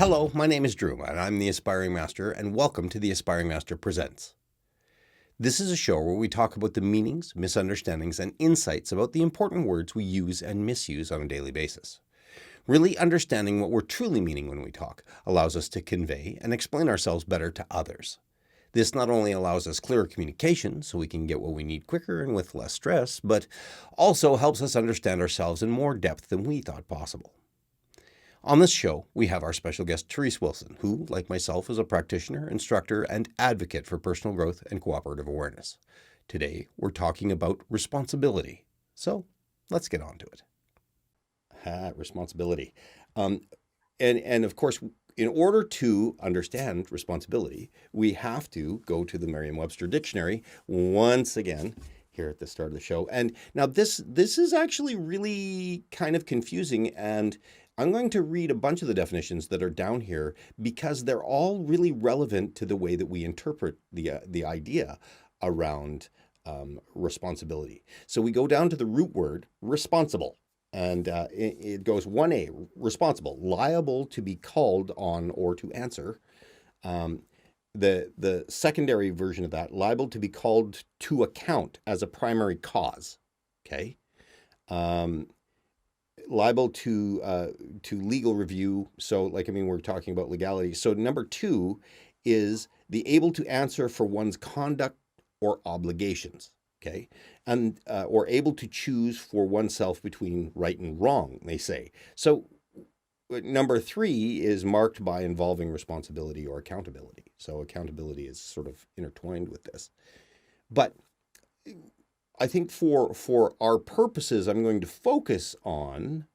Hello, my name is Drew, and I'm the Aspiring Master, and welcome to the Aspiring Master Presents. This is a show where we talk about the meanings, misunderstandings, and insights about the important words we use and misuse on a daily basis. Really understanding what we're truly meaning when we talk allows us to convey and explain ourselves better to others. This not only allows us clearer communication so we can get what we need quicker and with less stress, but also helps us understand ourselves in more depth than we thought possible. On this show, we have our special guest, Therese Wilson, who, like myself, is a practitioner, instructor, and advocate for personal growth and cooperative awareness. Today, we're talking about responsibility. So let's get on to it. Responsibility. And of course, in order to understand responsibility, we have to go to the Merriam-Webster dictionary once again here at the start of the show. And now this is actually really kind of confusing, and I'm going to read a bunch of the definitions that are down here because they're all really relevant to the way that we interpret the idea around responsibility. So we go down to the root word responsible. And it goes 1A, responsible, liable to be called on or to answer. The secondary version of that, liable to be called to account as a primary cause. Okay. Liable to legal review. So, we're talking about legality. So number 2 is the able to answer for one's conduct or obligations. Okay, and or able to choose for oneself between right and wrong, they say. So number 3 is marked by involving responsibility or accountability. So accountability is sort of intertwined with this. But I think for our purposes, I'm going to focus on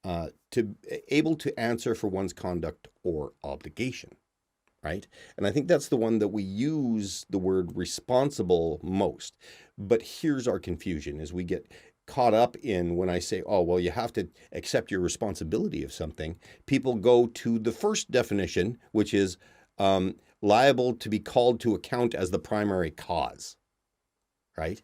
to able to answer for one's conduct or obligation. Right? And I think that's the one that we use the word responsible most. But here's our confusion as we get caught up in when I say, oh, well, you have to accept your responsibility of something. People go to the first definition, which is liable to be called to account as the primary cause. Right?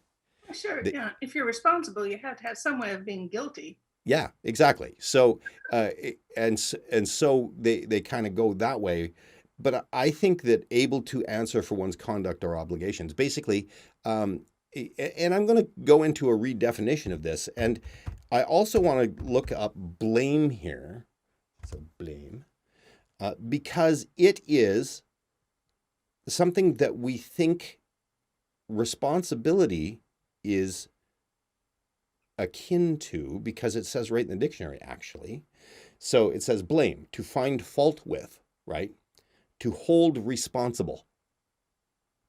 Sure. Yeah. If you're responsible, you have to have some way of being guilty. Yeah, exactly. So, and so they kind of go that way. But I think that able to answer for one's conduct or obligations, basically, and I'm going to go into a redefinition of this. And I also want to look up blame here. So blame, because it is something that we think responsibility is akin to, because it says right in the dictionary, actually. So it says blame, to find fault with, right? To hold responsible,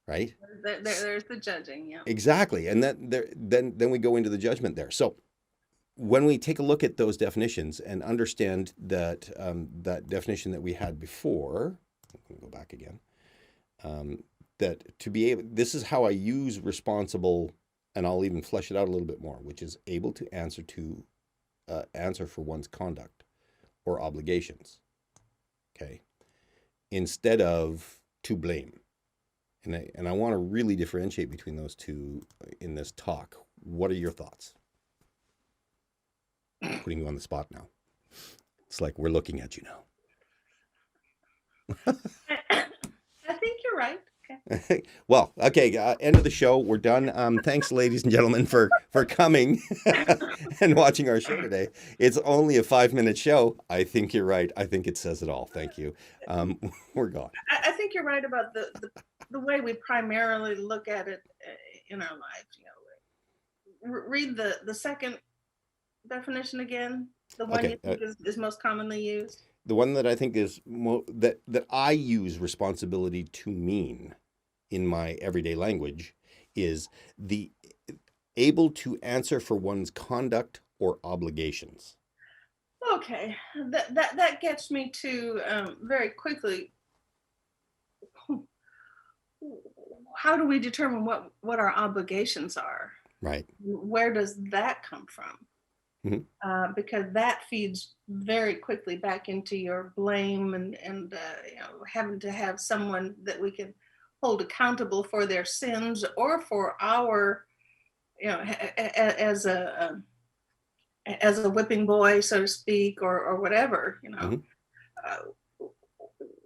right? There's the judging, yeah. Exactly. And then we go into the judgment there. So when we take a look at those definitions and understand that that definition that we had before, let me go back again, that to be able, this is how I use responsible, and I'll even flesh it out a little bit more, which is able to answer for one's conduct or obligations. Okay. Instead of to blame. And I want to really differentiate between those two in this talk. What are your thoughts? I'm putting you on the spot now. It's like we're looking at you now. I think you're right. Okay. Well, okay, end of the show. We're done. Thanks, ladies and gentlemen, for coming and watching our show today. It's only a 5-minute show. I think you're right. I think it says it all. Thank you. We're gone. I think you're right about the way we primarily look at it in our lives. You know, read the second definition again. The one Okay. you think is most commonly used. The one that I think is that I use responsibility to mean in my everyday language is the able to answer for one's conduct or obligations. Okay, that gets me to very quickly. How do we determine what our obligations are? Right. Where does that come from? Because that feeds very quickly back into your blame and having to have someone that we can hold accountable for their sins or for our as a whipping boy, so to speak, or whatever. Mm-hmm. Uh,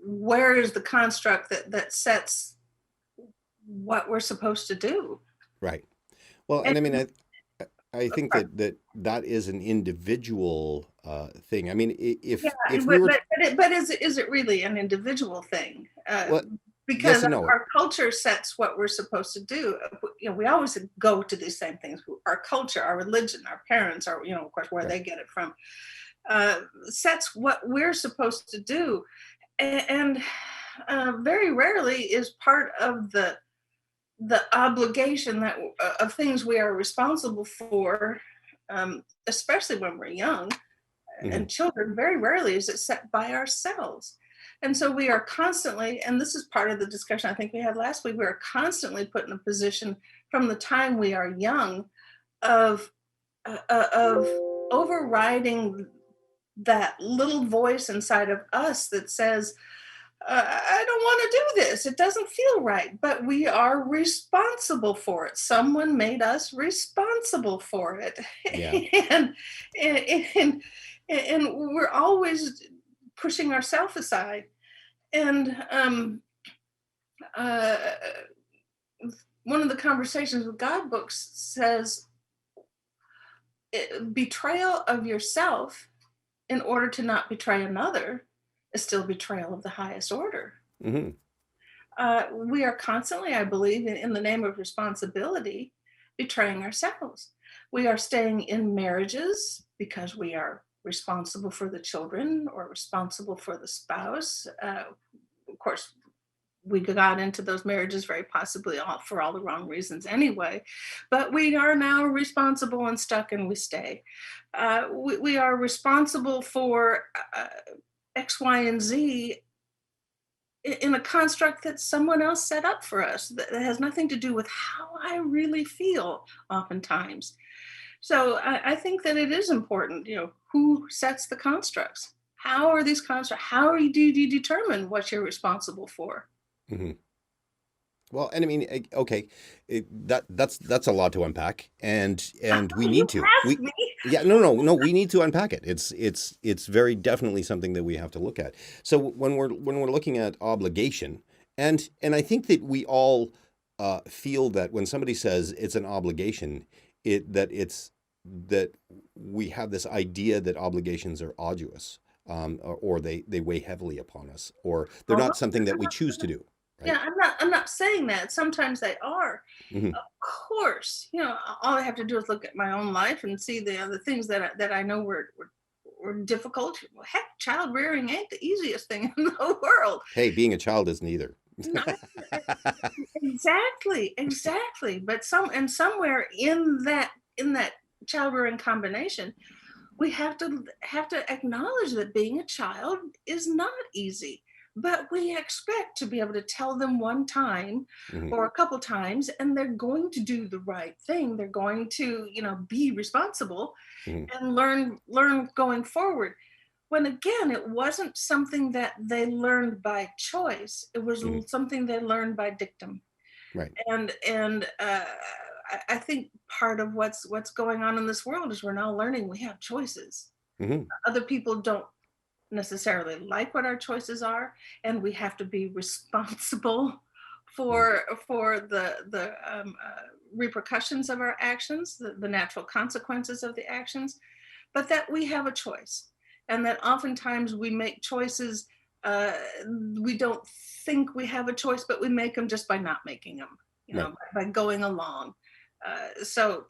where is the construct that sets what we're supposed to do? Right. Well, And and I mean, I think that is an individual thing. I mean, yeah, if we were but is it really an individual thing? well, yes Because and no. our culture sets what we're supposed to do. You know, we always go to these same things. Our culture, our religion, our parents, our, you know, of course, where Right. they get it from, sets what we're supposed to do, and very rarely is part of the obligation that of things we are responsible for, especially when we're young Hmm. and children, very rarely is it set by ourselves. And so we are constantly, and this is part of the discussion I think we had last week, we are constantly put in a position from the time we are young of of overriding that little voice inside of us that says, I don't want to do this. It doesn't feel right, but we are responsible for it. Someone made us responsible for it. Yeah. and, and, and, and we're always pushing ourselves aside. And uh, one of the conversations with God books says, betrayal of yourself in order to not betray another is still betrayal of the highest order. Hmm. We are constantly, I believe, in the name of responsibility, betraying ourselves. We are staying in marriages because we are responsible for the children or responsible for the spouse. Of course, we got into those marriages very possibly all, for all the wrong reasons anyway, but we are now responsible and stuck and we stay. We are responsible for X, Y, and Z in a construct that someone else set up for us that has nothing to do with how I really feel oftentimes. So I think that it is important, you know, who sets the constructs? How are these constructs? Do you determine what you're responsible for? Hmm. Well, and I mean, okay, that's a lot to unpack, and we You need to. asked We me. Yeah, no, we need to unpack it. It's very definitely something that we have to look at. So when we're looking at obligation, and I think that we all feel that when somebody says it's an obligation, that we have this idea that obligations are arduous, or they weigh heavily upon us, or they're Oh, not something that we choose to do, right? yeah, I'm not saying that. Sometimes they are. Hmm. Of course, you know, all I have to do is look at my own life and see the other things that I know were difficult. Well, heck, child rearing ain't the easiest thing in the world. Hey, being a child isn't either. No, exactly, exactly. But somewhere in that child rearing combination, we have to acknowledge that being a child is not easy, but we expect to be able to tell them one time Hmm. or a couple times and they're going to do the right thing. They're going to, you know, be responsible Hmm. and learn going forward. When again, it wasn't something that they learned by choice. It was Hmm. something they learned by dictum. Right. And I think part of what's going on in this world is we're now learning we have choices. Hmm. Other people don't necessarily like what our choices are, and we have to be responsible Hmm. for the repercussions of our actions, the natural consequences of the actions, but that we have a choice, and that oftentimes we make choices. Uh, we don't think we have a choice, but we make them just by not making them. You Right. know, by going along. So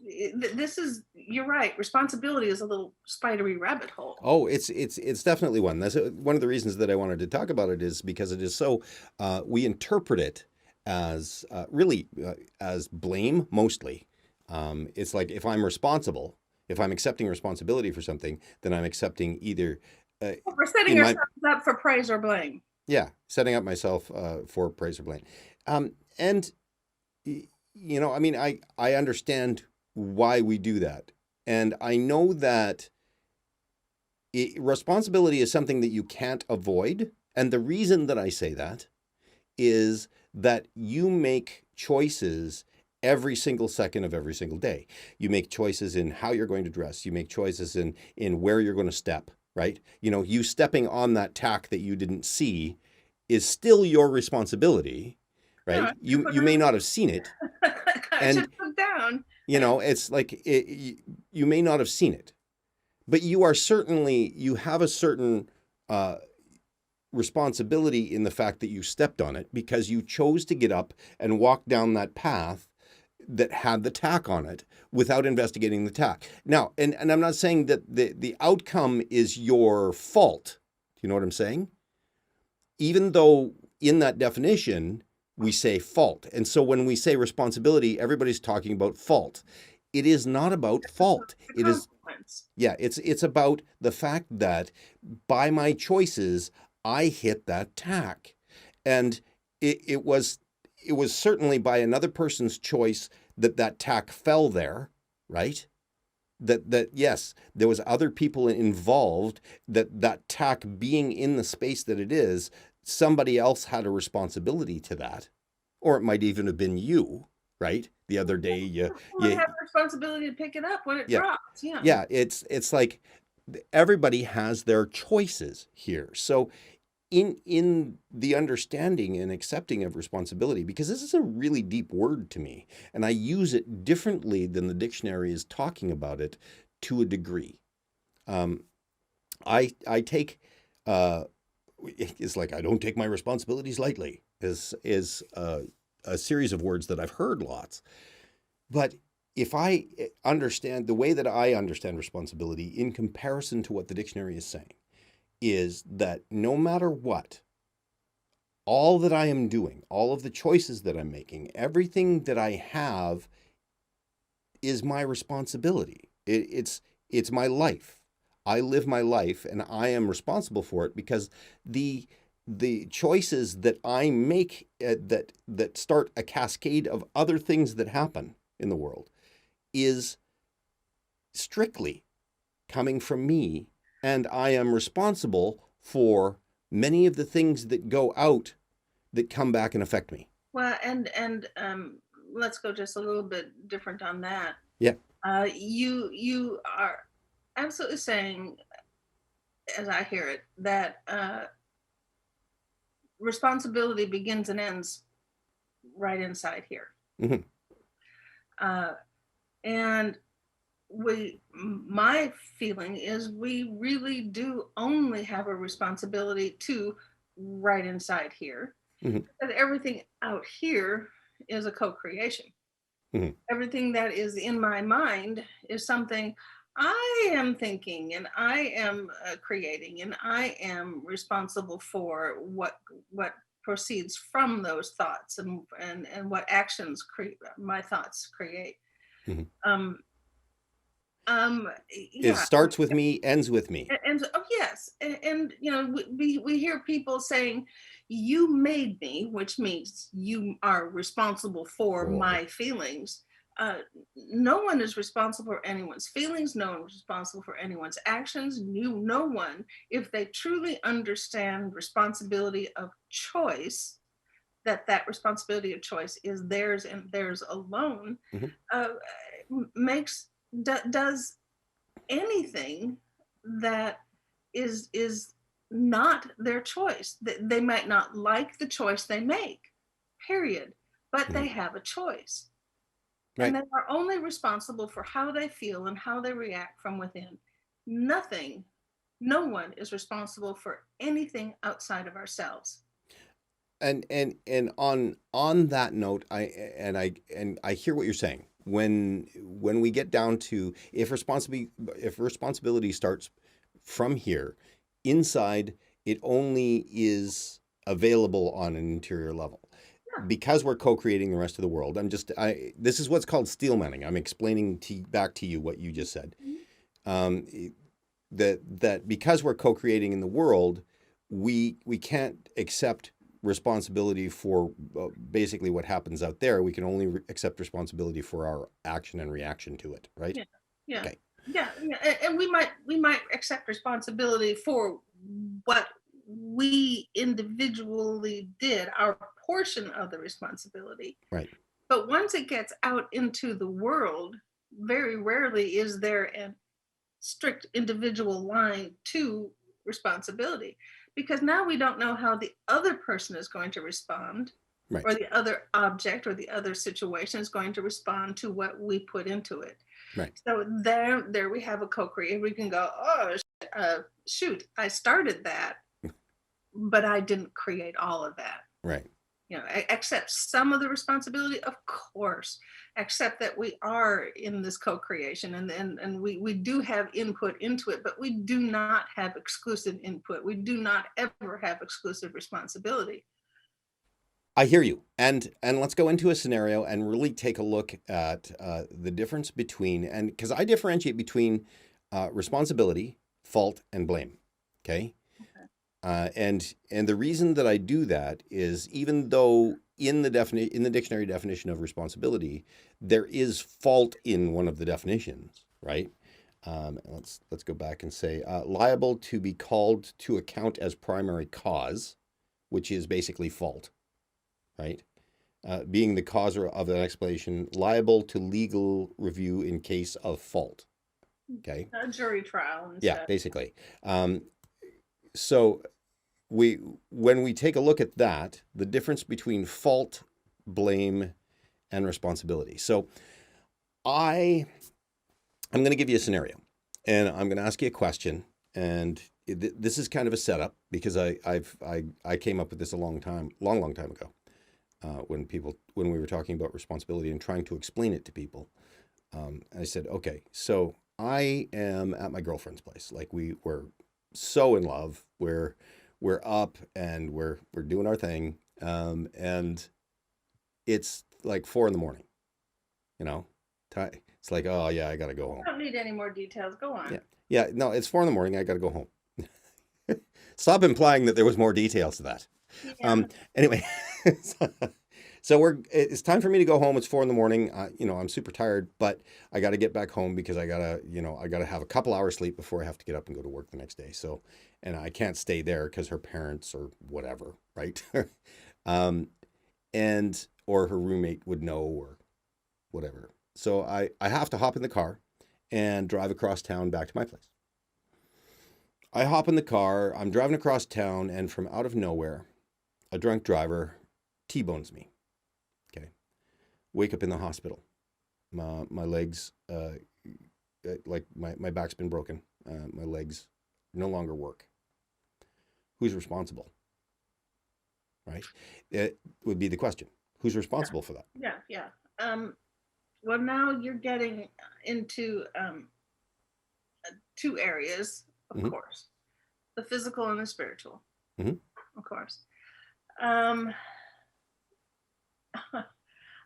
this is, you're right, responsibility is a little spidery rabbit hole. Oh, it's definitely one. That's one of the reasons that I wanted to talk about it is because it is so we interpret it as really as blame mostly. It's like if I'm responsible, if I'm accepting responsibility for something, then I'm accepting either uh, We're setting in my ourselves up for praise or blame. yeah, setting up myself for praise or blame. And I mean, I understand why we do that, and I know that responsibility is something that you can't avoid. And the reason that I say that is that you make choices every single second of every single day. You make choices in how you're going to dress. You make choices in where you're going to step. right? You know, you stepping on that tack that you didn't see is still your responsibility, No, I right? should You may not have seen it, I should and put down. you know, it's like you may not have seen it, but you are certainly you have a certain uh, responsibility in the fact that you stepped on it because you chose to get up and walk down that path that had the tack on it without investigating the tack. Now, and I'm not saying that the outcome is your fault. Do you know what I'm saying? Even though in that definition we say fault. And so when we say responsibility, everybody's talking about fault. It is not about fault. The It is consequence. yeah, it's about the fact that by my choices I hit that tack. And it was certainly by another person's choice that that tack fell there, right? That yes, there was other people involved, that tack being in the space that it is, somebody else had a responsibility to that. Or it might even have been you, right? The other day Who would you have the responsibility to pick it up when it yeah. drops? Yeah. Yeah, it's like everybody has their choices here. So in the understanding and accepting of responsibility, because this is a really deep word to me, and I use it differently than the dictionary is talking about it to a degree. Um, I take it's like I don't take my responsibilities lightly is a series of words that I've heard lots. But if I understand the way that I understand responsibility in comparison to what the dictionary is saying, is that no matter what, all that I am doing, all of the choices that I'm making, everything that I have is my responsibility. It's my life. I live my life and I am responsible for it because the the choices that I make that start a cascade of other things that happen in the world is strictly coming from me, and I am responsible for many of the things that go out that come back and affect me. Well, and let's go just a little bit different on that. Yeah. You are absolutely saying, as I hear it, that responsibility begins and ends right inside here. Hmm. Uh, and my feeling is we really do only have a responsibility to right inside here, Hmm. because everything out here is a co-creation. Hmm. Everything that is in my mind is something I am thinking and I am creating, and I am responsible for what proceeds from those thoughts, and what actions my thoughts create. Hmm. Um, It yeah, starts with me, ends with me. oh yes, and you know, we hear people saying, "You made me," which means you are responsible for Oh. my feelings. No one is responsible for anyone's feelings. No one is responsible for anyone's actions. No one, if they truly understand responsibility of choice, that responsibility of choice is theirs and theirs alone, Hmm. uh, makes does anything that is not their choice. They might not like the choice they make, period, but Hmm. they have a choice, and Right. they are only responsible for how they feel and how they react from within. Nothing, no one is responsible for anything outside of ourselves. And on that note, I hear what you're saying. When we get down to if responsibility starts from here, inside, it only is available on an interior level. Yeah. Because we're co-creating the rest of the world, I this is what's called steel manning. I'm explaining back to you what you just said. Mhm. Um, that because we're co-creating in the world, we can't accept responsibility for basically what happens out there. We can only accept responsibility for our action and reaction to it, right? Yeah, yeah, Okay. yeah. And we might accept responsibility for what we individually did, our portion of the responsibility. Right. But once it gets out into the world, very rarely is there an strict individual line to responsibility, because now we don't know how the other person is going to respond, Right. or the other object or the other situation is going to respond to what we put into it. Right. So there we have a co-creator. We can go, oh, shoot, I started that, but I didn't create all of that. Right. Accept some of the responsibility, of course. Accept that we are in this co-creation, and we do have input into it, but we do not have exclusive input. We do not ever have exclusive responsibility. I hear you. And let's go into a scenario and really take a look at the difference between, and because I differentiate between responsibility, fault, and blame. Okay. Okay. And the reason that I do that is, even though in the dictionary definition of responsibility there is fault in one of the definitions, right? Let's go back and say liable to be called to account as primary cause, which is basically fault, right? Being the cause of an explanation, liable to legal review in case of fault. Okay. A jury trial and Yeah, stuff. basically. So when we take a look at that, the difference between fault, blame, and responsibility. So I'm going to give you a scenario, and I'm going to ask you a question, and this is kind of a setup because I came up with this a long time ago, when we were talking about responsibility and trying to explain it to people. I said, okay, so I am at my girlfriend's place. Like, we were so in love. We're up and we're doing our thing. And it's like 4 a.m. You know, it's like, oh yeah, I gotta go home. I don't need any more details. Go on. Yeah, yeah. No, it's 4 a.m. I gotta go home. Stop implying that there was more details to that. Yeah. Anyway, so it's time for me to go home. It's 4 a.m. I'm super tired, but I got to get back home because I gotta have a couple hours sleep before I have to get up and go to work the next day. So, and I can't stay there because her parents or whatever, right? And or her roommate would know or whatever. So I have to hop in the car and drive across town back to my place. I hop in the car, I'm driving across town, and from out of nowhere, a drunk driver T-bones me. Okay. Wake up in the hospital. My legs, like my back's been broken. My legs no longer work. Who's responsible? Right? It would be the question. Who's responsible for that? Yeah, yeah. Well, now you're getting into two areas, of Mm-hmm. course, the physical and the spiritual, Mm-hmm. of course. Um,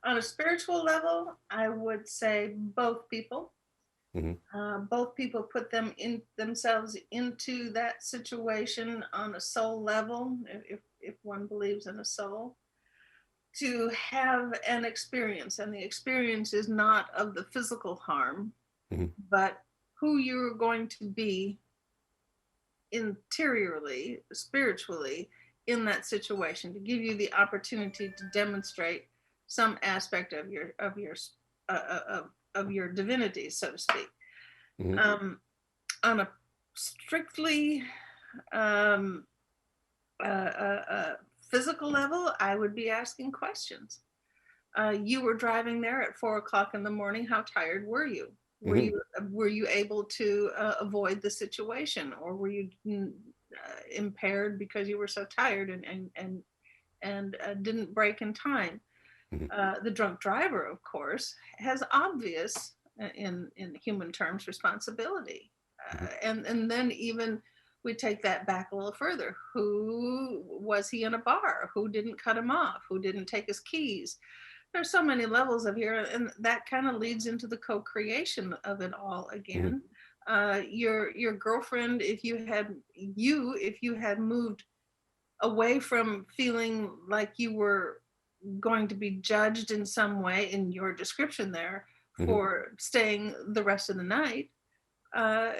on a spiritual level, I would say both people. Both people put themselves into that situation on a soul level, if one believes in a soul, to have an experience. And the experience is not of the physical harm, Mm-hmm. but who you're going to be interiorly, spiritually, in that situation, to give you the opportunity to demonstrate some aspect uh, uh, of your divinity, so to speak. Mm-hmm. On a strictly um, physical level, I would be asking questions. You were driving there at 4 o'clock in the morning. How tired were you? Mm-hmm. Were you able to avoid the situation, or were you impaired because you were so tired and didn't brake in time? Mm-hmm. The drunk driver, of course, has obvious, in human terms, responsibility. Mm-hmm. And then even we take that back a little further. Who was he in a bar? Who didn't cut him off? Who didn't take his keys? There's so many levels of here, and that kind of leads into the co-creation of it all Mm-hmm. again. Your girlfriend, if you had moved away from feeling like you were going to be judged in some way in your description there Mm-hmm. for staying the rest of the night, uh,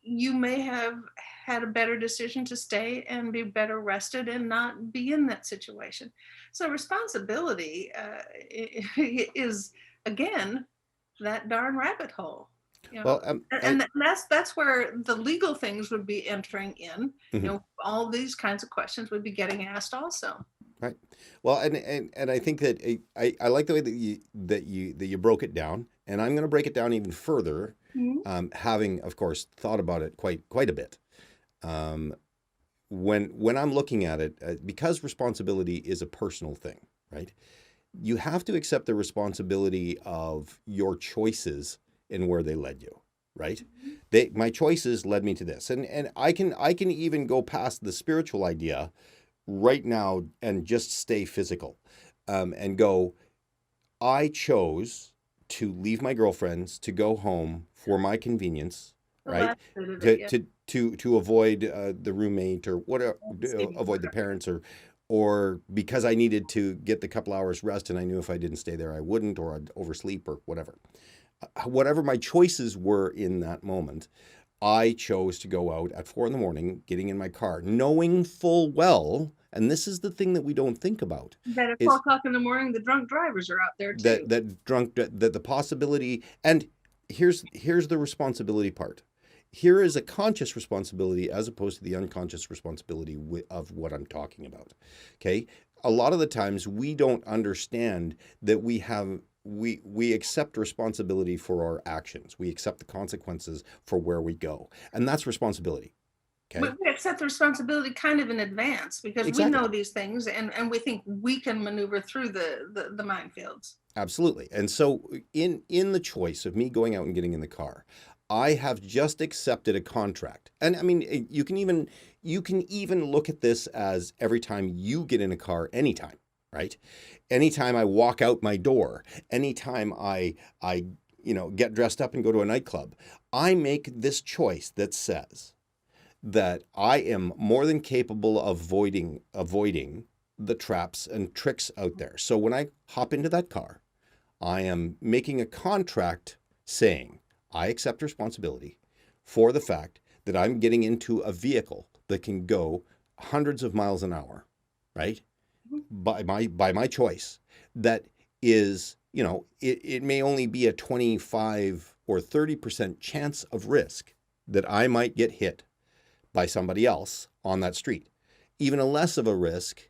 you may have had a better decision to stay and be better rested and not be in that situation. So responsibility is, again, that darn rabbit hole. You know, Well, and that's where the legal things would be entering in. You mhm, know, all these kinds of questions would be getting asked also. right. Well, and I think that I like the way that you broke it down, and I'm going to break it down even further, Mhm. having, of course, thought about it quite a bit. Um, when I'm looking at it, because responsibility is a personal thing, right? You have to accept the responsibility of your choices and where they led you, right? My choices led me to this, and I can even go past the spiritual idea right now and just stay physical, and go. I chose to leave my girlfriends to go home for my convenience, The right? last bit of it, To yeah. to to avoid the roommate or whatever, Saving avoid the water. parents, or because I needed to get the couple hours rest and I knew if I didn't stay there I wouldn't, or I'd oversleep or whatever. Whatever my choices were in that moment, I chose to go out at 4 in the morning, getting in my car, knowing full well, and this is the thing that we don't think about, That at four is o'clock in the morning, the drunk drivers are out there too. that the possibility, and here's the responsibility part. Here is a conscious responsibility as opposed to the unconscious responsibility of what I'm talking about. Okay, a lot of the times we don't understand that we accept responsibility for our actions. We accept the consequences for where we go, and that's responsibility. Okay, We accept the responsibility kind of in advance because we exactly. know these things, and we think we can maneuver through the minefields. Absolutely. And so in the choice of me going out and getting in the car, I have just accepted a contract. And I mean, you can even look at this as every time you get in a car anytime, right? Anytime I walk out my door, anytime I get dressed up and go to a nightclub, I make this choice that says that I am more than capable of avoiding the traps and tricks out there. So when I hop into that car, I am making a contract saying I accept responsibility for the fact that I'm getting into a vehicle that can go hundreds of miles an hour, right? By my choice. That is, it may only be a 25 or 30% chance of risk that I might get hit by somebody else on that street. Even a less of a risk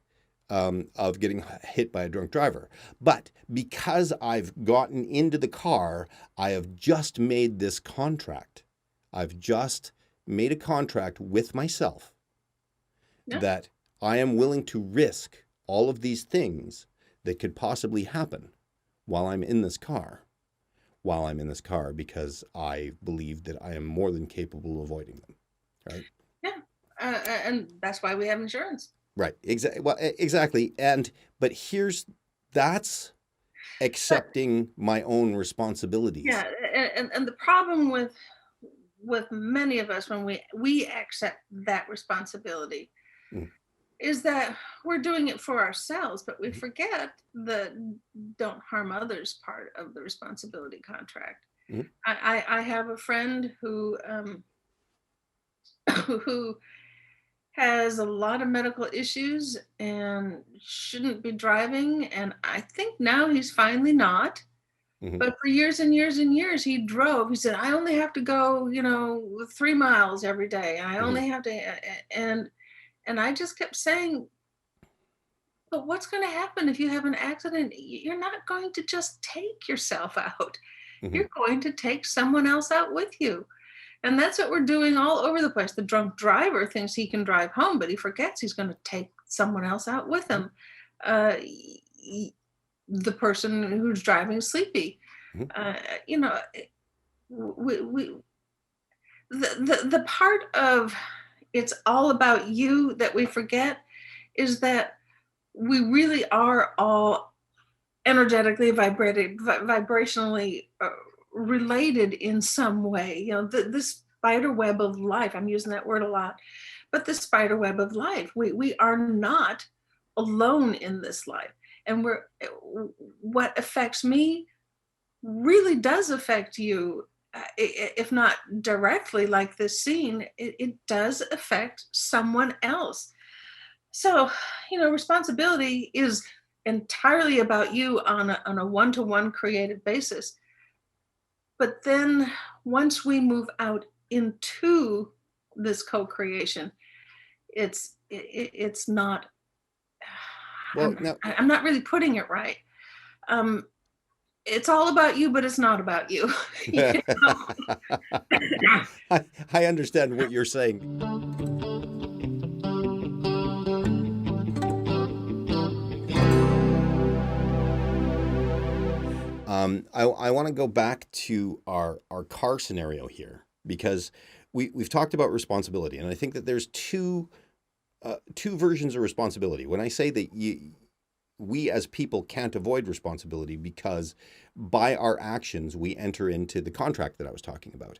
of getting hit by a drunk driver. But because I've gotten into the car, I have just made this contract. I've just made a contract with myself Yeah. that I am willing to risk all of these things that could possibly happen while I'm in this car. While I'm in this car, because I believe that I am more than capable of avoiding them. Right? Yeah. And that's why we have insurance. Right. Exactly. Well, exactly. But that's But accepting my own yeah, responsibilities. and the problem with many of us when we accept that responsibility Mhm, is that we're doing it for ourselves, but we mhm, forget the don't harm others part of the responsibility contract. mhm, I have a friend who who has a lot of medical issues and shouldn't be driving, and I think now he's finally not. mhm, But for years and years and years, he drove. He said, "I only have to go, 3 miles every day. I mhm, only have to," and I just kept saying, "But what's going to happen if you have an accident? You're not going to just take yourself out. mhm, You're going to take someone else out with you." And that's what we're doing all over the place. The drunk driver thinks he can drive home, but he forgets he's going to take someone else out with mhm, him. The person who's driving is sleepy. mhm, Uh, you know, we the part of it's all about you that we forget is that we really are all energetically vibrationally related in some way. This spider web of life, I'm using that word a lot, but the spider web of life, we are not alone in this life. And what affects me really does affect you, if not directly like this scene, it does affect someone else. So, responsibility is entirely about you on a one-to-one creative basis. But then once we move out into this co-creation, it's not. Well, now I'm not really putting it right. Um, it's all about you, but it's not about you. You know? I understand what you're saying. I want to go back to our car scenario here because we've talked about responsibility, and I think that there's two versions of responsibility. When I say that we as people can't avoid responsibility because by our actions we enter into the contract that I was talking about.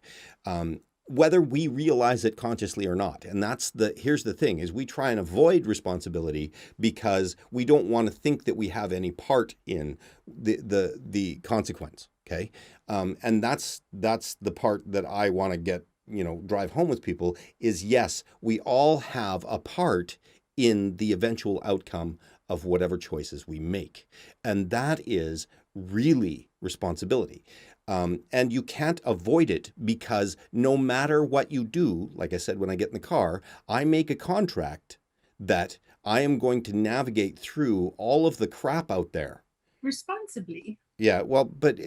Whether we realize it consciously or not. And here's the thing is we try and avoid responsibility because we don't want to think that we have any part in the consequence. Okay. And that's the part that I want to get, drive home with people is yes, we all have a part in the eventual outcome of whatever choices we make. And that is really responsibility. And you can't avoid it because no matter what you do, like I said, when I get in the car, I make a contract that I am going to navigate through all of the crap out there. Responsibly. Yeah, well, but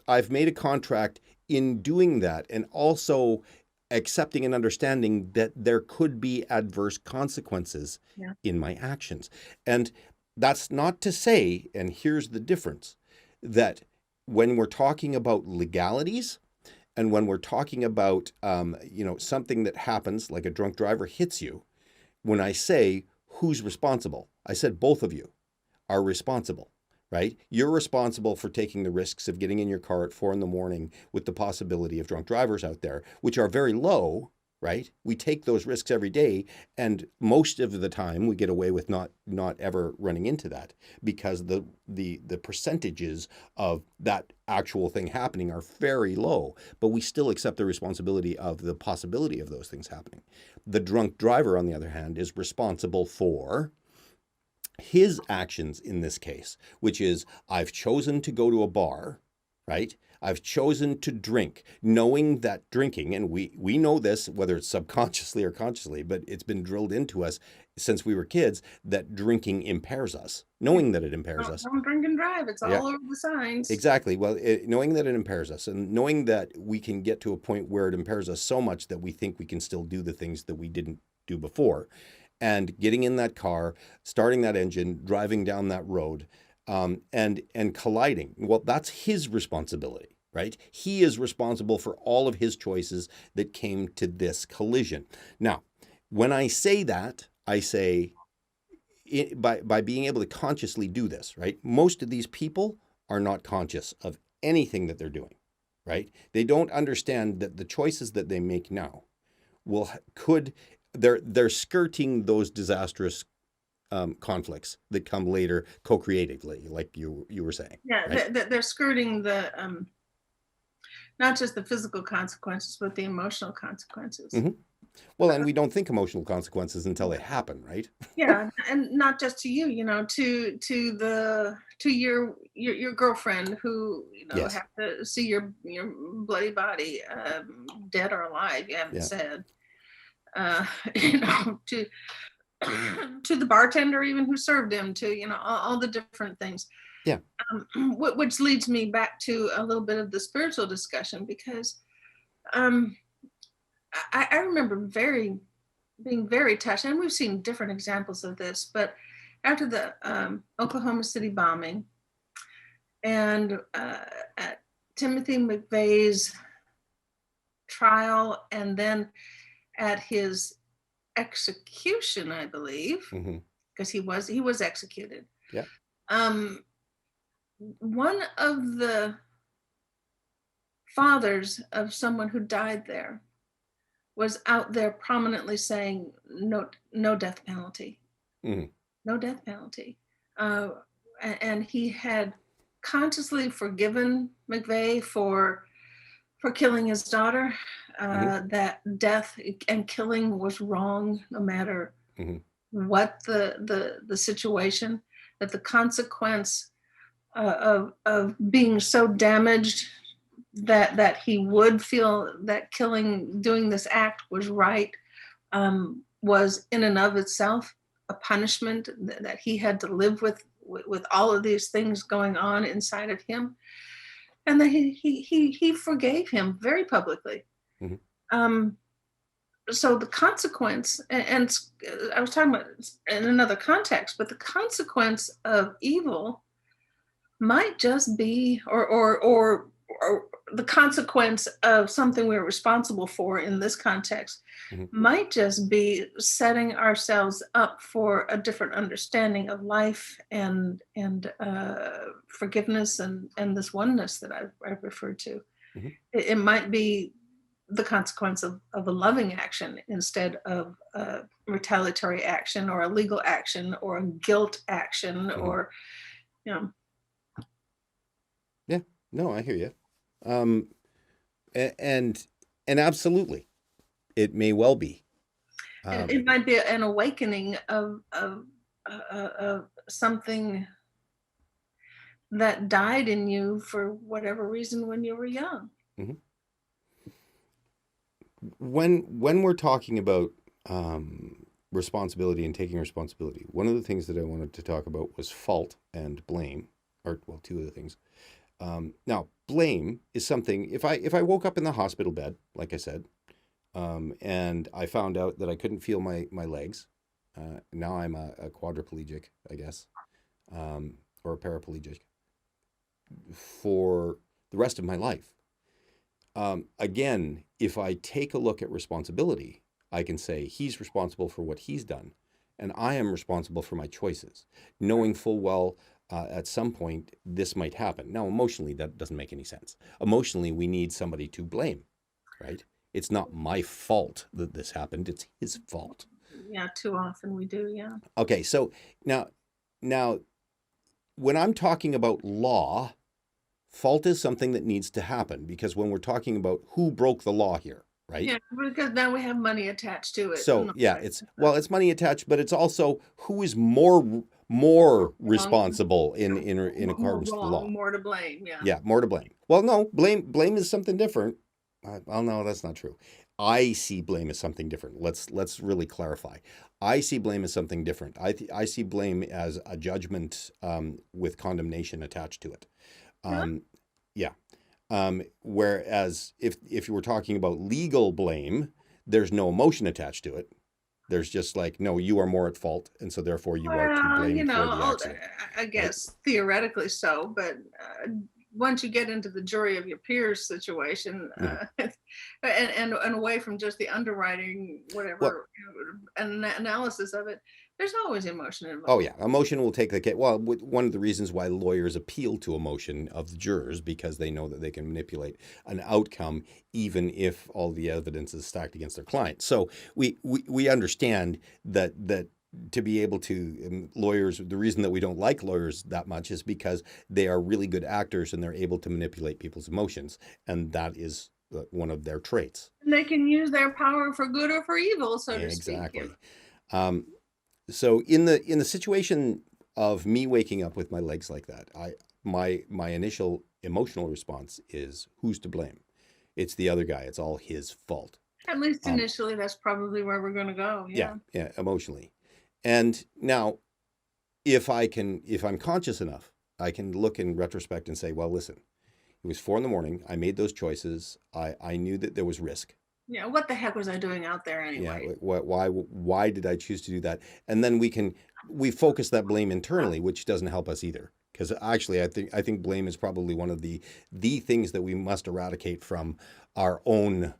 I've made a contract in doing that and also accepting and understanding that there could be adverse consequences Yeah. in my actions. And that's not to say, and here's the difference, that when we're talking about legalities and when we're talking about something that happens like a drunk driver hits you, when I say who's responsible, I said both of you are responsible, right? You're responsible for taking the risks of getting in your car at 4 a.m. with the possibility of drunk drivers out there, which are very low, right? We take those risks every day, and most of the time we get away with not ever running into that because the percentages of that actual thing happening are very low, but we still accept the responsibility of the possibility of those things happening. The drunk driver, on the other hand, is responsible for his actions in this case, which is I've chosen to go to a bar, right? I've chosen to drink, knowing that drinking, and we know this, whether it's subconsciously or consciously, but it's been drilled into us since we were kids that drinking impairs us, knowing that it impairs us. Don't drink and drive. It's Yeah, all over the signs. exactly. Well, knowing that it impairs us and knowing that we can get to a point where it impairs us so much that we think we can still do the things that we didn't do before and getting in that car, starting that engine, driving down that road, and colliding. Well, that's his responsibility, right? He is responsible for all of his choices that came to this collision. Now, when I say that, I say by being able to consciously do this, right? Most of these people are not conscious of anything that they're doing, right? They don't understand that the choices that they make now they're skirting those disastrous conflicts that come later co-creatively, like you were saying. Yeah, Right? they're skirting the not just the physical consequences, but the emotional consequences. Mm-hmm. Well, and we don't think emotional consequences until they happen, right? Yeah, and not just to you, to your girlfriend who Yes. have to see your bloody body, dead or alive. You haven't Yeah. said, uh, to to the bartender even who served him, to all the different things. Yeah. Which leads me back to a little bit of the spiritual discussion because um, I remember being very touched, and we've seen different examples of this, but after the Oklahoma City bombing and at Timothy McVeigh's trial, and then at his execution, I believe, Mm-hmm. because he was executed. Yeah. Um, one of the fathers of someone who died there was out there prominently saying no death penalty, Mm-hmm. no death penalty. uh, and he had consciously forgiven McVeigh for killing his daughter, Mm-hmm. that death and killing was wrong no matter Mm-hmm. what the situation, that the consequence of being so damaged that he would feel that doing this act was right, was in and of itself a punishment that he had to live with all of these things going on inside of him, and that he forgave him very publicly. Mhm. Um, so the consequence, and I was talking about in another context, but the consequence of evil might just be, or the consequence of something we're responsible for in this context Mhm. might just be setting ourselves up for a different understanding of life and forgiveness and this oneness that I've referred to. Mhm. It might be the consequence of a loving action instead of a retaliatory action or a legal action or a guilt action Mhm. or, you know, Yeah. No, I hear you. Um, and absolutely, it may well be. and Um, it might be an awakening of something that died in you for whatever reason when you were young. mhm. When we're talking about responsibility and taking responsibility, one of the things that I wanted to talk about was fault and blame, or well, two of the things. Now, blame is something. If I woke up in the hospital bed, like I said, and I found out that I couldn't feel my legs, now I'm a quadriplegic, I guess, or a paraplegic for the rest of my life. Again, if I take a look at responsibility, I can say he's responsible for what he's done, and I am responsible for my choices, knowing full well at some point this might happen. Now, emotionally, that doesn't make any sense. Emotionally, we need somebody to blame, right? It's not my fault that this happened, it's his fault. Yeah, too often we do. Yeah. Okay, so now, now when I'm talking about law, fault is something that needs to happen because when we're talking about who broke the law here, right? Yeah, because now we have money attached to it and So all yeah, that it's kind of stuff. well, it's money attached, but it's also who is more Wrong, responsible in more accordance to the wrong, law. more to blame. Yeah. Yeah, more to blame. Well, no, blame is something different. Well, no, that's not true. I see blame as something different. Let's really clarify. I see blame as something different. I see blame as a judgment with condemnation attached to it. Yeah. Um, yeah. Whereas if you were talking about legal blame, there's no emotion attached to it. There's just like, no, you are more at fault, and so therefore you are to Well, blame for the accident, I right? guess theoretically so, but once you get into the jury of your peers situation, Mhm. and away from just the underwriting, Well, whatever, analysis of it, there's always emotion oh involved. yeah, emotion will take the case. Well, one of the reasons why lawyers appeal to emotion of the jurors because they know that they can manipulate an outcome even if all the evidence is stacked against their client. So we understand that to be able to lawyers, the reason that we don't like lawyers that much is because they are really good actors and they're able to manipulate people's emotions, and that is one of their traits. And they can use their power for good or for evil, so to speak. You know. Exactly. Um, so in the situation of me waking up with my legs like that, my initial emotional response is who's to blame? It's the other guy. It's all his fault. At least Um, initially, that's probably where we're going to go. yeah, Yeah. yeah, emotionally. And now, if I'm conscious enough, I can look in retrospect and say, well, listen, it was 4 in the morning. I made those choices. I knew that there was risk. Yeah. What the heck was I doing out there Yeah, anyway? why did I choose to do that? And then we focus that blame internally, which doesn't help us either. Because actually, I think blame is probably one of the things that we must eradicate from our own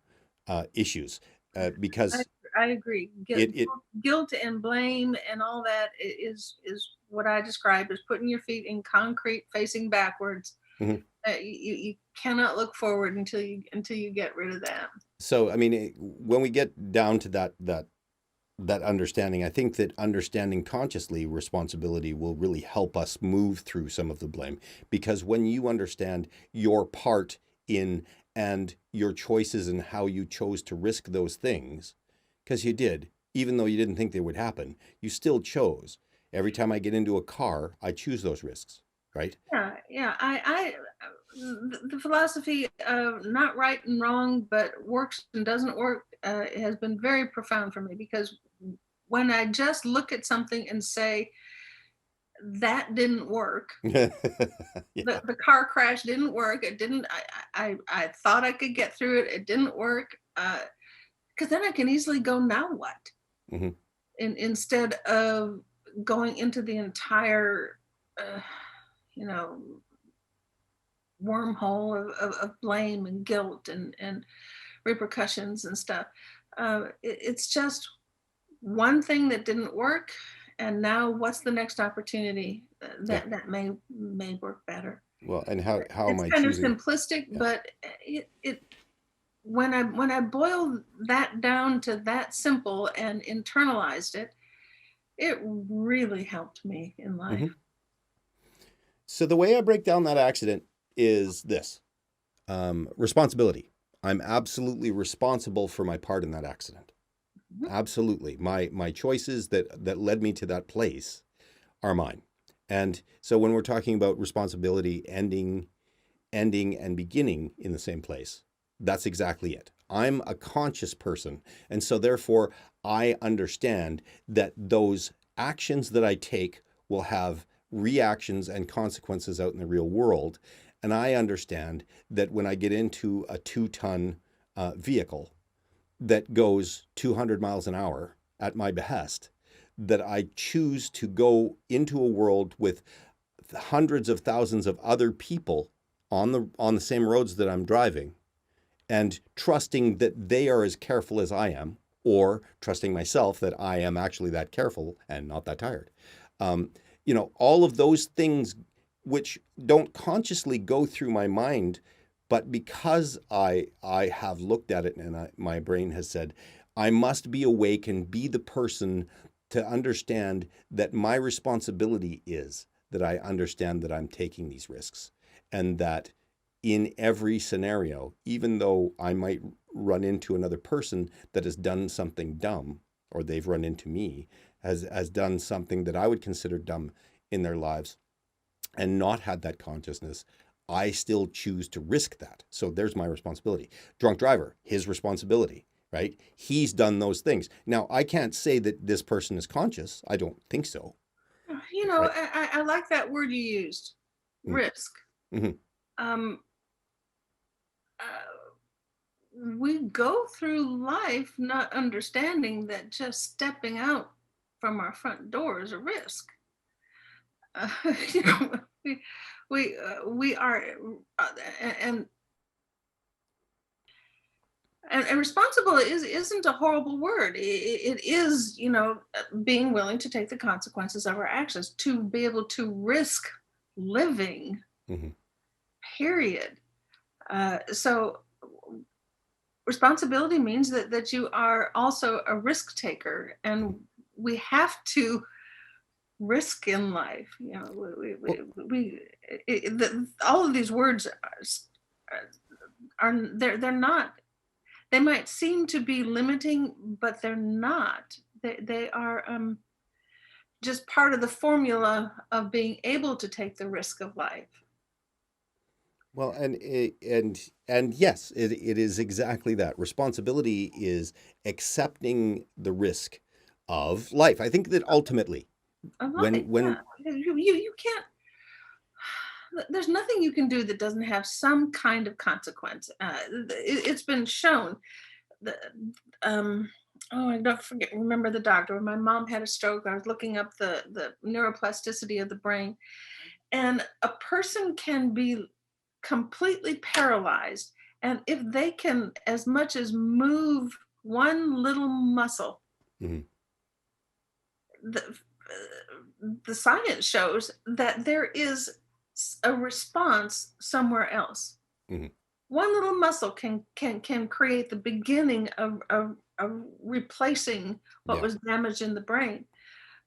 issues, I because I agree. it Guilt and blame and all that is what I describe as putting your feet in concrete, facing backwards. mhm. You cannot look forward until you get rid of that. So I mean, when we get down to that understanding, I think that understanding consciously responsibility will really help us move through some of the blame. Because when you understand your part in and your choices and how you chose to risk those things, because you did, even though you didn't think they would happen, you still chose. Every time I get into a car, I choose those risks, right? Yeah, yeah. I the philosophy of not right and wrong, but works and doesn't work, has been very profound for me, because when I just look at something and say, that didn't work, Yeah. the car crash didn't work, it didn't, I thought I could get through it, it didn't work, because then I can easily go, now what? Hmm. Instead of going into the entire, uh, you know, wormhole of blame and guilt and repercussions and stuff. It's just one thing that didn't work, and now what's the next opportunity Yeah. that may work better. Well, and how am It's I kind of choosing? simplistic, Yeah. but it when I boil that down to that simple and internalized it, it really helped me in life. Hmm. So the way I break down that accident is this: responsibility. I'm absolutely responsible for my part in that accident. Mhm. Absolutely, my choices that led me to that place are mine. And so when we're talking about responsibility ending and beginning in the same place, that's exactly it. I'm a conscious person, and so therefore I understand that those actions that I take will have reactions and consequences out in the real world. And I understand that when I get into a 2 ton vehicle that goes 200 miles an hour at my behest, that I choose to go into a world with hundreds of thousands of other people on the same roads that I'm driving, and trusting that they are as careful as I am, or trusting myself that I am actually that careful and not that tired. Um, all of those things which don't consciously go through my mind, but because I have looked at it and my brain has said, I must be awake and be the person to understand that my responsibility is that I understand that I'm taking these risks, and that in every scenario, even though I might run into another person that has done something dumb, or they've run into me, has done something that I would consider dumb in their lives and not had that consciousness, I still choose to risk that. So there's my responsibility. Drunk driver, his responsibility, right? He's done those things. Now, I can't say that this person is conscious. I don't think so, You know, right? I like that word you used, risk. Mm-hmm. Um, uh, we go through life not understanding that just stepping out from our front door is a risk. Uh, you know, we are, uh, and and responsible isn't a horrible word. It is, you know, being willing to take the consequences of our actions, to be able to risk living. Mm-hmm. Period. So responsibility means that you are also a risk taker, Mm-hmm. and we have to risk in life. You know, Well, all of these words are they're not. They might seem to be limiting, but they're not. They are just part of the formula of being able to take the risk of life. Well, and yes, it is exactly that. Responsibility is accepting the risk of life. I think that ultimately, Of life, when yeah. You can't. There's nothing you can do that doesn't have some kind of consequence. It's been shown. The, um, oh, I don't forget. Remember the doctor. When my mom had a stroke, I was looking up the neuroplasticity of the brain, and a person can be completely paralyzed, and if they can as much as move one little muscle, Mhm, the, the science shows that there is a response somewhere else. mhm, One little muscle can create the beginning of replacing what yeah, was damaged in the brain.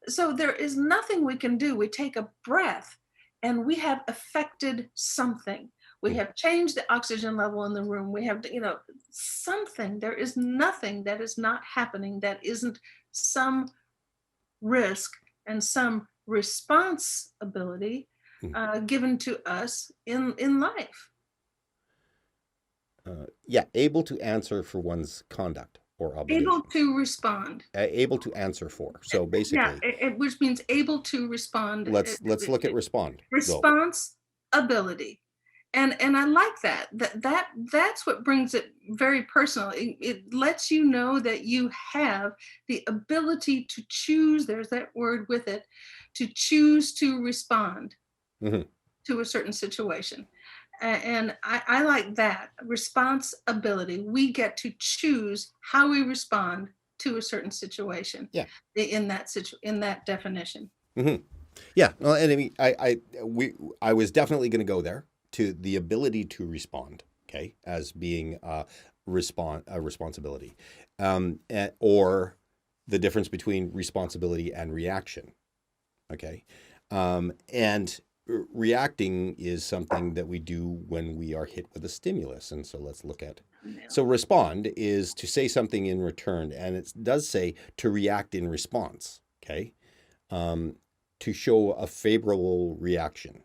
So there is nothing we can do. We take a breath and we have affected something. We mm, have changed the oxygen level in the room. We have, you know, something. There is nothing that is not happening that isn't some risk and some responsibility mm. given to us in life. Yeah, able to answer for one's conduct or Able obligations. to respond. Able to answer for. So Yeah, basically, which means able to respond. let's look at respond though. Response ability. And I like that. That's what brings it very personal. It lets you know that you have the ability to choose, there's that word with it, to choose to respond Hmm. to a certain situation. And I like that responsibility. We get to choose how we respond to a certain situation Yeah. in that definition. Hmm. Yeah. Well, and I mean, I was definitely going to go there to the ability to respond. Okay, as being a responsibility, or the difference between responsibility and reaction. Okay, and reacting is something that we do when we are hit with a stimulus. And so let's look at. So respond is to say something in return, and it does say to react in response. Okay, um, to show a favorable reaction,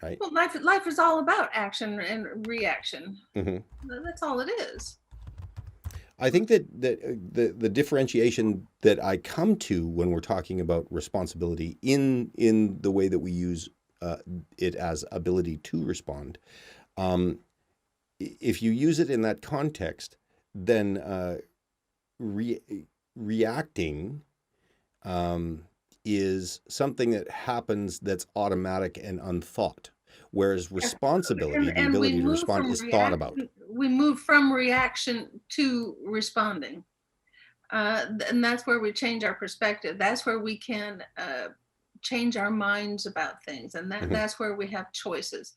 right? Well, life is all about action and reaction. Hmm. That's all it is. I think that the differentiation that I come to when we're talking about responsibility in the way that we use it as ability to respond, um, if you use it in that context, then re- reacting um, is something that happens that's automatic and unthought, whereas responsibility, the And ability to respond, is thought about. we move from reaction to responding. And that's where we change our perspective. That's where we can change our minds about things, and Hmm. that's where we have choices.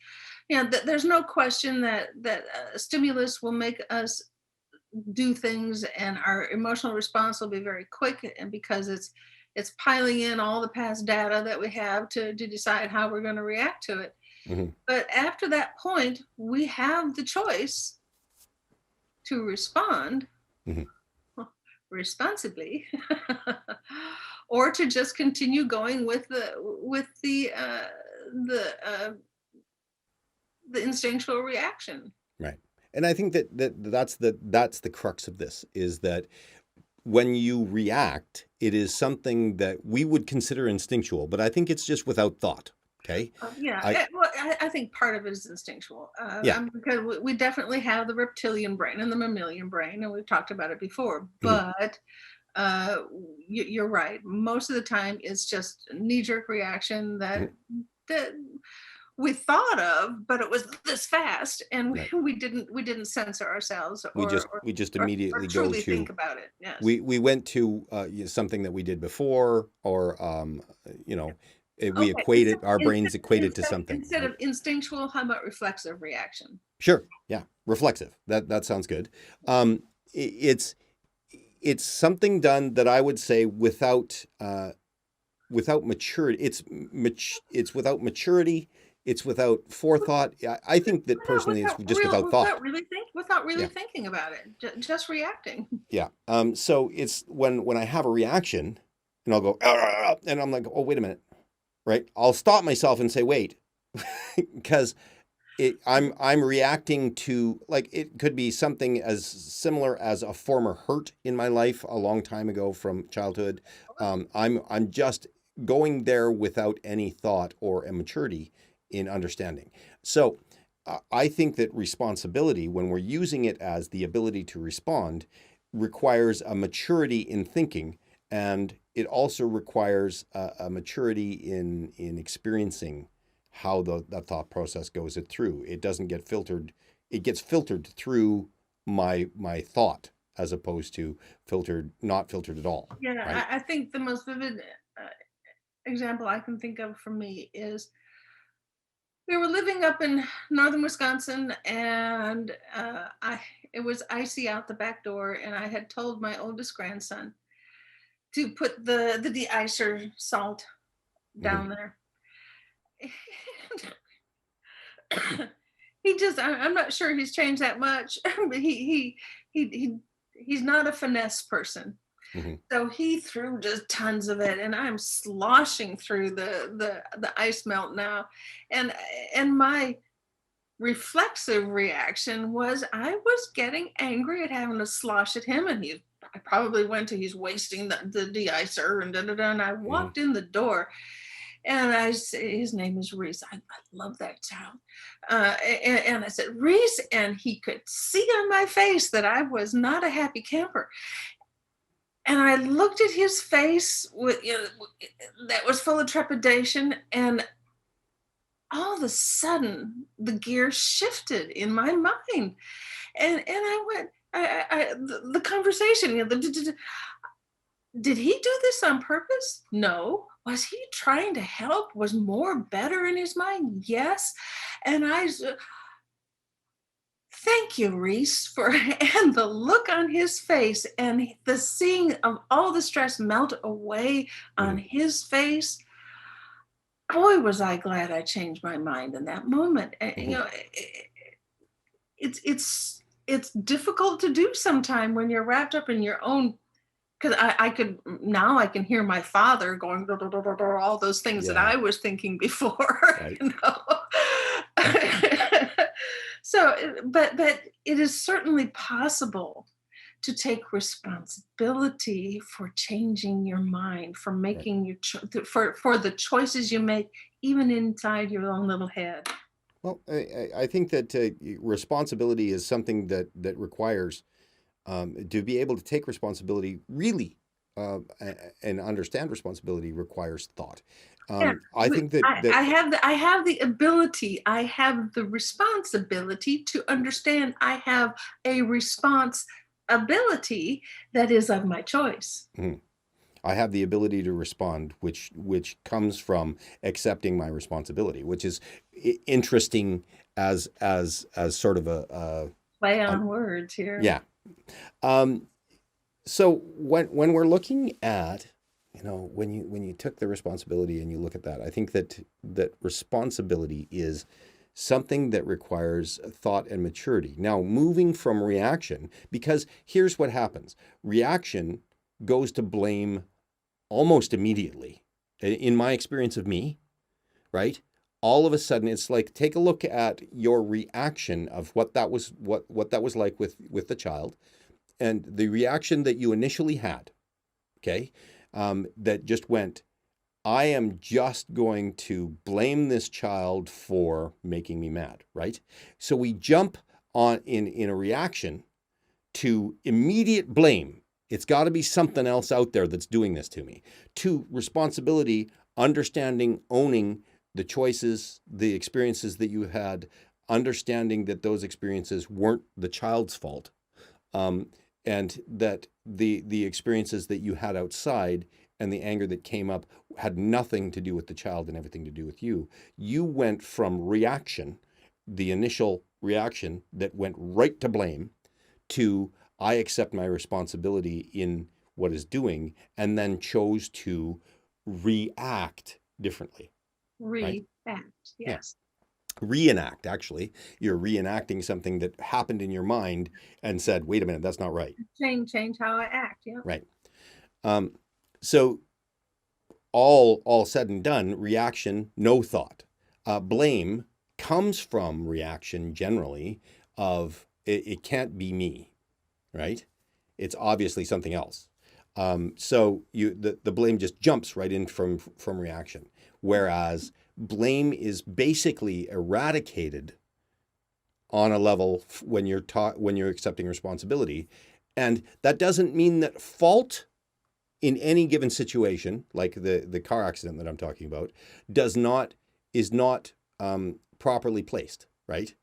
There's no question that stimulus will make us do things, and our emotional response will be very quick, and because it's piling in all the past data that we have to decide how we're going to react to it. Hmm. But after that point, we have the choice to respond Hmm. responsibly or to just continue going with the uh, the instinctual reaction. Right. And I think that's the crux of this is that when you react, it is something that we would consider instinctual, but I think it's just without thought. Okay. I Well, I think part of it is instinctual, Yeah. because we definitely have the reptilian brain and the mammalian brain, and we've talked about it before. Mhm. But uh, you're right. Most of the time, it's just a knee-jerk reaction Mhm. that we thought of, but it was this fast, and Right. we didn't censor ourselves We just or immediately go truly think to about it. Yes. we went to something that we did before, or you know, we Okay. equate it. Our brains equate it to something, Instead right? of instinctual, how about reflexive reaction? Sure. Yeah. Reflexive. That sounds good. It's something done that I would say without maturity. It's without maturity. It's without forethought. I think that personally, it's just without thought. Without really Yeah. thinking about it, just reacting. Yeah. So it's when I have a reaction, and I'll go, "Ah," and I'm like, oh, wait a minute, right? I'll stop myself and say, wait, because I'm reacting to, like, it could be something as similar as a former hurt in my life a long time ago from childhood. I'm just going there without any thought or immaturity in understanding. So I think that responsibility, when we're using it as the ability to respond, requires a maturity in thinking, and it also requires a maturity in experiencing how the thought process goes it through. It doesn't get filtered. It gets filtered through my thought, as opposed to not filtered at all. Right. I think the most vivid uh, example I can think of for me is we were living up in northern Wisconsin, and I it was icy out the back door, and I had told my oldest grandson to put the de-icer salt Hmm. down there. He just I'm not sure he's changed that much, but he's not a finesse person. Hmm. So he threw just tons of it, and I'm sloshing through the ice melt now, and and my reflexive reaction was I was getting angry at having to slosh at him, and I probably went to he's wasting the de-icer and da da da. And I Mhm. walked in the door, and I say his name is Reese. I love that child, and I said Reese, and he could see on my face that I was not a happy camper. And I looked at his face with that was full of trepidation, and all of a sudden the gear shifted in my mind, and I went, the conversation, did he do this on purpose? No. Was he trying to help? Was more better in his mind? Yes. And thank you, Reese, for and the look on his face and the seeing of all the stress melt away on Mhm. his face. Boy, was I glad I changed my mind in that moment. Mhm. It's difficult to do sometime when you're wrapped up in your own, because I could now I can hear my father going "Duh, duh, duh, duh, duh," all those things that Yeah. I was thinking before, Right. you know. So, but it is certainly possible to take responsibility for changing your mind, for Right. making for the choices you make, even inside your own little head. Well, I think that responsibility is something that requires to be able to take responsibility really and understand responsibility requires thought. Yeah, I think that I have the ability, I have the responsibility to understand I have a response ability that is of my choice. mhm, I have the ability to respond, which comes from accepting my responsibility, which is interesting as sort of Play a on words here. yeah. Um, so when we're looking at when you took the responsibility and you look at that, I think that responsibility is something that requires thought and maturity. Now, moving from reaction, because here's what happens: reaction goes to blame almost immediately. In my experience of me, right? All of a sudden, it's like take a look at your reaction of what that was like with the child, and the reaction that you initially had. Okay, that just went. I am just going to blame this child for making me mad, right? So we jump on in a reaction to immediate blame. It's got to be something else out there that's doing this to me. To responsibility, understanding, owning the choices, the experiences that you had, understanding that those experiences weren't the child's fault, um, and that the experiences that you had outside and the anger that came up had nothing to do with the child and everything to do with you. You went from reaction, the initial reaction that went right to blame, to I accept my responsibility in what is doing, and then chose to react differently, right? React, Yeah. yes. Reenact, actually. You're reenacting something that happened in your mind and said, wait a minute, that's not right. Change how I act. Yeah. Right. Um, so all said and done, reaction, no thought. Blame comes from reaction generally of it can't be me, right? It's obviously something else. So the blame just jumps right in from reaction, whereas blame is basically eradicated on a level when you're taught when you're accepting responsibility, and that doesn't mean that fault in any given situation, like the car accident that I'm talking about, does not is not properly placed, right?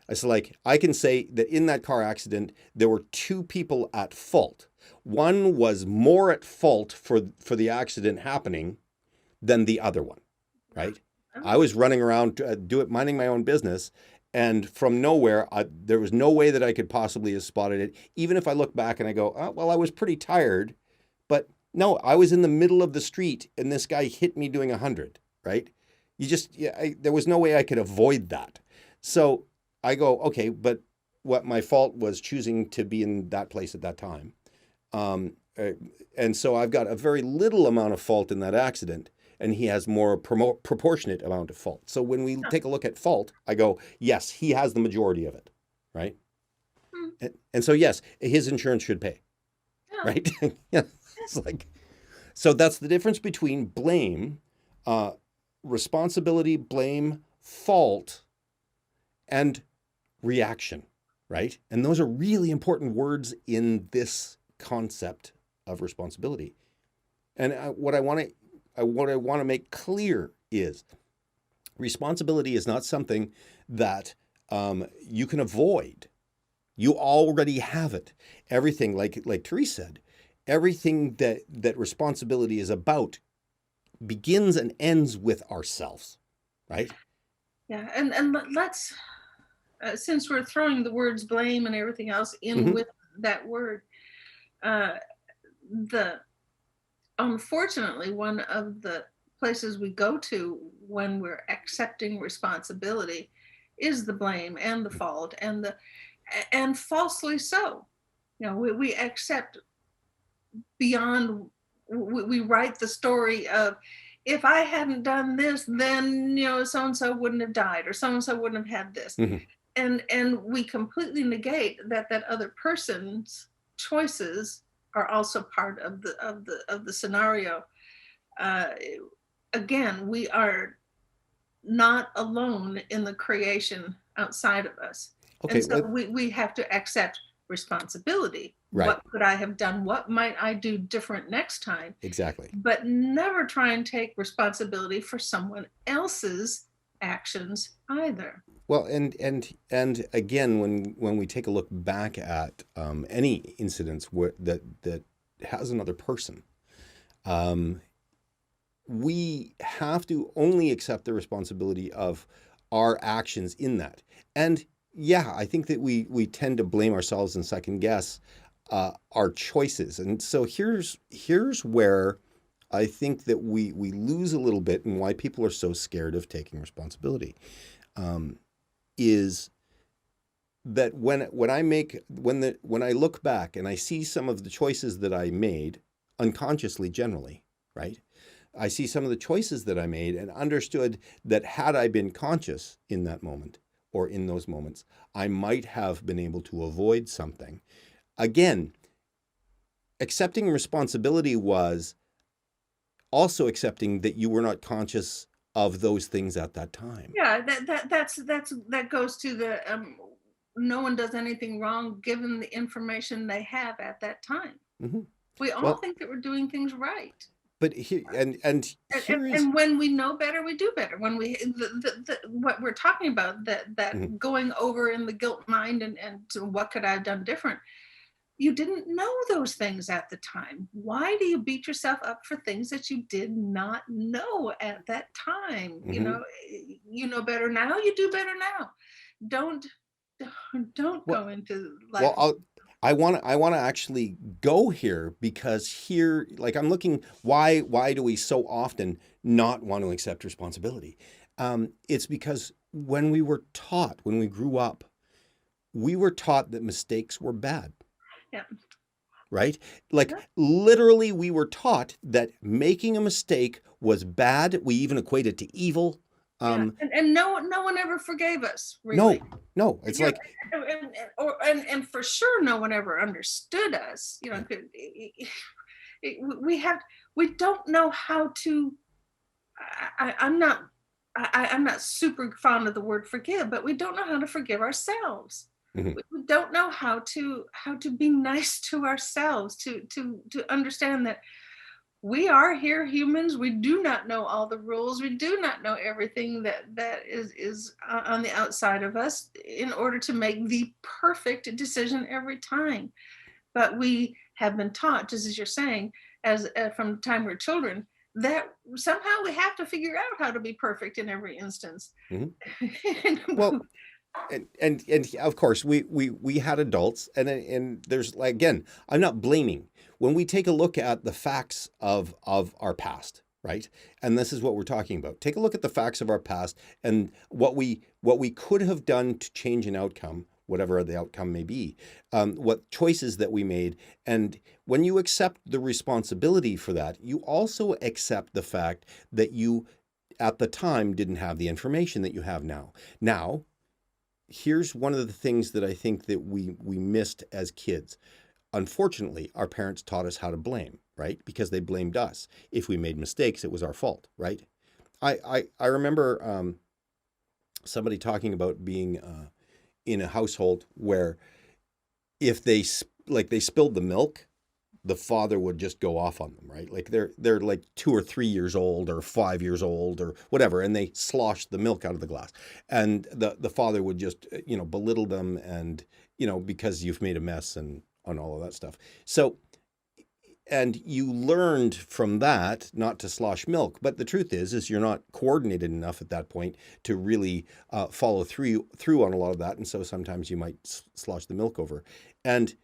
It's like I can say that in that car accident, there were two people at fault. One was more at fault for the accident happening than the other one, right? I was running around minding my own business, and from nowhere, there was no way that I could possibly have spotted it. Even if I look back and I go, oh, well, I was pretty tired, but no, I was in the middle of the street, and this guy hit me doing 100, right? There was no way I could avoid that. So I go, okay, but what my fault was choosing to be in that place at that time. Um, uh, and so I've got a very little amount of fault in that accident. and he has more proportionate amount of fault. So when we Yeah. take a look at fault, I go, yes, he has the majority of it, right? Hmm. And so yes, his insurance should pay, Yeah. right? Yeah, it's like, so that's the difference between blame, uh, responsibility, blame, fault, and reaction, right? And those are really important words in this concept of responsibility. And what I want to make clear is responsibility is not something that you can avoid. You already have it. Everything, like Therese said, everything that responsibility is about begins and ends with ourselves, right? Yeah. And let's since we're throwing the words blame and everything else in Mm-hmm. with that word, uh, the unfortunately one of the places we go to when we're accepting responsibility is the blame and the fault and falsely so. We accept beyond. We write the story of, if I hadn't done this, then so and so wouldn't have died, or so and so wouldn't have had this. Mm-hmm. And we completely negate that other person's choices are also part of the scenario. uh, Again, we are not alone in the creation outside of us. And Okay, so we have to accept responsibility. right, What could I have done? What might I do different next time? exactly. But never try and take responsibility for someone else's actions either. Well, and again, when we take a look back at any incidents that has another person, um, we have to only accept the responsibility of our actions in that. And yeah, I think that we tend to blame ourselves and second guess our choices. And so here's where I think that we lose a little bit, and why people are so scared of taking responsibility. Um, is that when I look back and I see some of the choices that I made unconsciously, generally, right? I see some of the choices that I made and understood that had I been conscious in that moment or in those moments, I might have been able to avoid something. Again, accepting responsibility was also accepting that you were not conscious of those things at that time. Yeah, that goes to the no one does anything wrong given the information they have at that time. Mm-hmm. We all Well, think that we're doing things right. but here and and, here and, is and when we know better, we do better. When what we're talking about, mhm. that going over in the guilt mind, and to what could I have done different, you didn't know those things at the time. Why do you beat yourself up for things that you did not know at that time? Mhm. You know better now, you do better now. Don't don't Well, go into well, life. I want to actually go here because here, like I'm looking, why do we so often not want to accept responsibility? It's because when we grew up, we were taught that mistakes were bad, Yeah. right? Like literally, we were taught that making a mistake was bad. We even equate it to evil. Yeah, Um, and no one ever forgave us, no, really. no, it's You're like, and for sure no one ever understood us. yeah. We have we don't know how to. I'm not. I'm not super fond of the word forgive, but we don't know how to forgive ourselves. Mhm. We don't know how to be nice to ourselves, to understand that we are here humans. We do not know all the rules. We do not know everything that is on the outside of us in order to make the perfect decision every time. But we have been taught, just as you're saying, as from the time we're children, that somehow we have to figure out how to be perfect in every instance. Mhm. Well, and of course we had adults, and there's like, again, I'm not blaming. When we take a look at the facts of our past, right, and this is what we're talking about, take a look at the facts of our past and what we could have done to change an outcome whatever the outcome may be, what choices that we made. And when you accept the responsibility for that, you also accept the fact that you, at the time, didn't have the information that you have now. Now, here's one of the things that I think that we missed as kids. Unfortunately, our parents taught us how to blame, right? Because they blamed us. If we made mistakes, it was our fault, right? I remember somebody talking about being in a household where if they spilled the milk, the father would just go off on them, right? Like they're like 2 or 3 years old or 5 years old or whatever, and they sloshed the milk out of the glass, and the father would just belittle them, and because you've made a mess and on all of that stuff. So, and you learned from that not to slosh milk, but the truth is you're not coordinated enough at that point to really follow through on a lot of that, and so sometimes you might slosh the milk over. And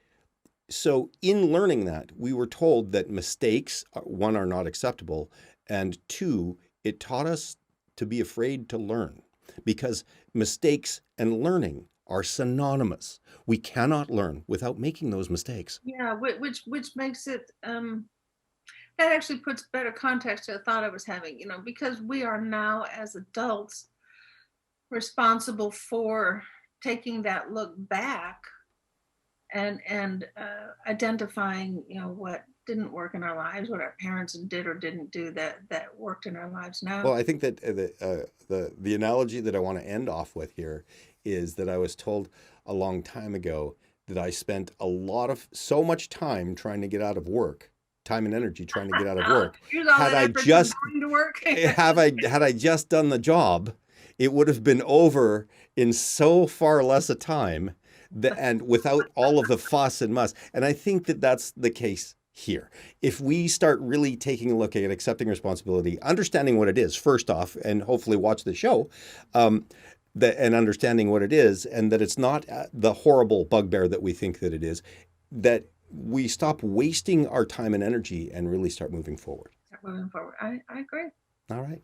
so in learning that, we were told that mistakes, one, are not acceptable, and two, it taught us to be afraid to learn, because mistakes and learning are synonymous. We cannot learn without making those mistakes. Yeah, which makes it that actually puts better context to a thought I was having, because we are now as adults responsible for taking that look back and identifying, what didn't work in our lives, what our parents did or didn't do that worked in our lives now. Well, I think that the analogy that I want to end off with here is that I was told a long time ago that I spent so much time trying to get out of work, time and energy trying to get out of work. Here's all Had that I effort just going to work. had I just done the job, it would have been over in so far less a time, and without all of the fuss and muss. And I think that that's the case here. If we start really taking a look at accepting responsibility, understanding what it is, first off, and hopefully watch the show, and understanding what it is, and that it's not the horrible bugbear that we think that it is, that we stop wasting our time and energy and really start moving forward. Moving forward, I agree. All right.